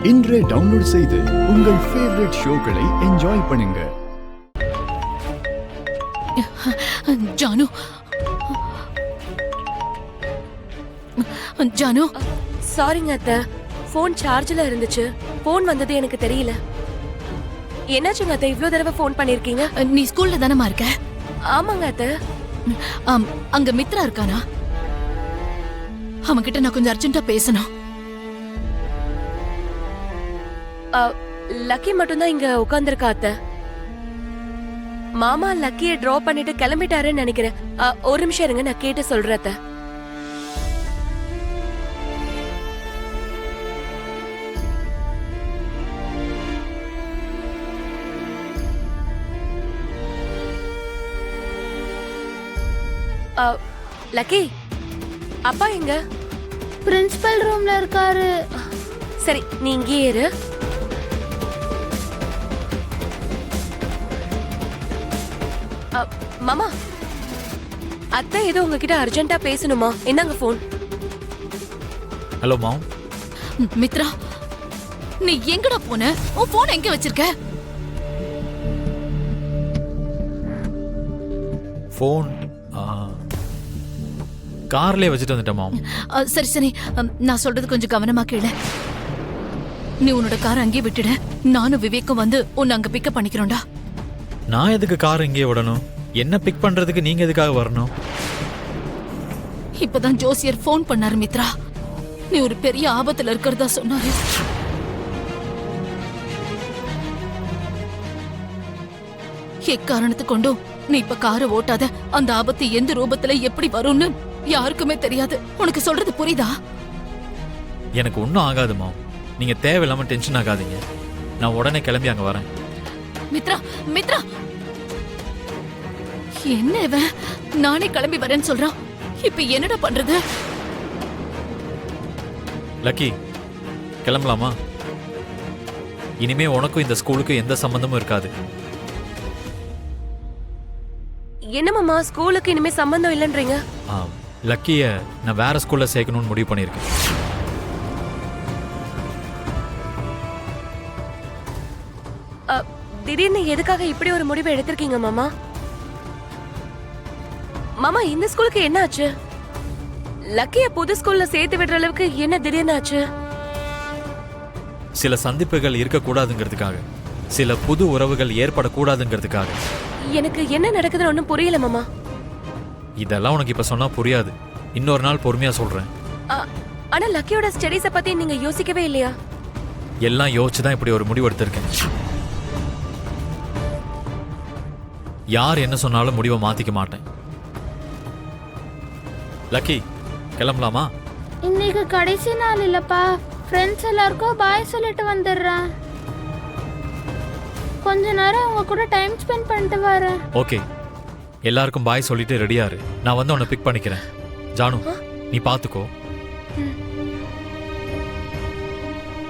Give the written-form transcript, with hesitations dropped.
இன்றே டவுன்லோட் செய்து உங்கள் ஃபேவரட் ஷோக்களை என்ஜாய் பண்ணுங்க. ஜானு, ஜானு, சாரிங்க அத்தை, போன் சார்ஜ்ல இருந்துச்சு. போன் வந்தது எனக்கு தெரியல. என்னாச்சுங்க அத்தை, இவ்ளோ தடவை போன் பண்ணிருக்கீங்க? நீ ஸ்கூல்ல தானமா இருக்க? ஆமாங்க அத்தை. அங்க மித்ரா இருக்கானா? அவன்கிட்ட நான் கொஞ்சம் அர்ஜென்ட்டா பேசணும். லக்கி மட்டும்தான் இங்க உட்கார்ந்துருக்கா அத்தை. மாமா லக்கியை டிராப் பண்ணிட்டு கிளம்பிட்டாருன்னு நினைக்கிறேன். ஒரு நிமிஷம் இருங்க, நான் கேட்டு சொல்றேன் அத்தை. லக்கி, அப்பா எங்க? பிரின்சிபல் ரூம்ல இருக்காரு. சரி, நீ இங்கே இரு. மாமா, அத்தை ஏதோ உங்ககிட்ட அர்ஜென்ட்டா பேசணுமா? என்னங்க போன்? Hello ma'am. மித்ரா, நீ எங்கடா போன? உன் போன் எங்க வச்சிருக்க? ஃபோன் கார்லயே வச்சுட்டு வந்துட்டேன் மாம். சரி சரி, நான் சொல்றது கொஞ்சம் கவனமா கேளு. நீ உன்னோட கார் அங்கேயே விட்டுட. நானும் விவேக்கும் வந்து உன்னை அங்க பிக்கப் பண்ணிக்கிறோம்டா. நான் எதுக்கு கார் இங்கே விடணும்? என்ன பிக் பண்றதுக்கு நீங்க எதுக்காக வரணும்? இப்பதான் ஜோசியர் போன் பண்ணாரு மித்ரா. நீ ஒரு பெரிய ஆபத்துல இருக்கிறதா சொன்னாரு. எக்காரணத்து கொண்டும் நீ இப்ப காரை ஓட்டாத. அந்த ஆபத்து எந்த ரூபத்துல எப்படி வரும்னு யாருக்குமே தெரியாது. உனக்கு சொல்றது புரியுதா? எனக்கு ஒன்றும் ஆகாது மாம். நீங்க தேவையில்லாம டென்ஷன் ஆகாதீங்க. நான் உடனே கிளம்பி அங்க வரேன். மித்ரா, மித்ரா, என்ன இவன் நானே கிளம்பி வரேன்னு சொல்றான். இப்ப என்னடா பண்றது? லக்கி, கிளம்பலாமா? இனிமே உனக்கும் இந்த ஸ்கூலுக்கும் எந்த சம்பந்தமும் இருக்காது. என்ன மாமா, ஸ்கூலுக்கு இனிமே சம்பந்தம் இல்லைன்றீங்க? லக்கிய நான் வேற ஸ்கூல்ல சேர்க்கணும்னு முடிவு பண்ணியிருக்கேன். திடீர்னு எதுக்காக இப்படி ஒரு முடிவை எடுத்திருக்கீங்க மாமா? மாமா, இந்த ஸ்கூலுக்கு என்ன ஆச்சு? லக்கிய புது ஸ்கூல்ல சேர்த்து விடுற அளவுக்கு என்ன திடீர்னு ஆச்சு? சில சந்திப்புகள் இருக்கக்கூடாதுங்கிறதுக்காக, சில புது உறவுகள் ஏற்படக்கூடாதுங்கிறதுக்காக. எனக்கு என்ன நடக்குதுன்னு ஒன்னும் புரியல மாமா. இதெல்லாம் உனக்கு இப்ப சொன்னா புரியாது. இன்னொரு நாள் பொறுமையா சொல்றேன். ஆனா லக்கியோட ஸ்டடீஸ பத்தி நீங்க யோசிக்கவே இல்லையா? எல்லாம் யோசிச்சுதான் இப்படி ஒரு முடிவு எடுத்திருக்கேன். யார் என்ன சொன்னாலும் முடிவை மாத்திக்க மாட்டேன். லக்கி, கிளம்பலாமா? இன்னைக்கு கடைசி நாள் இல்லப்பா. ஃப்ரெண்ட்ஸ் எல்லாருக்கும் பாய் சொல்லிட்டு வந்துடுறேன். கொஞ்ச நேரம் உங்க கூட டைம் ஸ்பெண்ட் பண்ணிட்டு வரேன். ஓகே, எல்லாருக்கும் பாய் சொல்லிட்டு ரெடியாரு. நான் வந்து உன்னை பிக் பண்ணிக்கிறேன். ஜானு, நீ பாத்துக்கோ.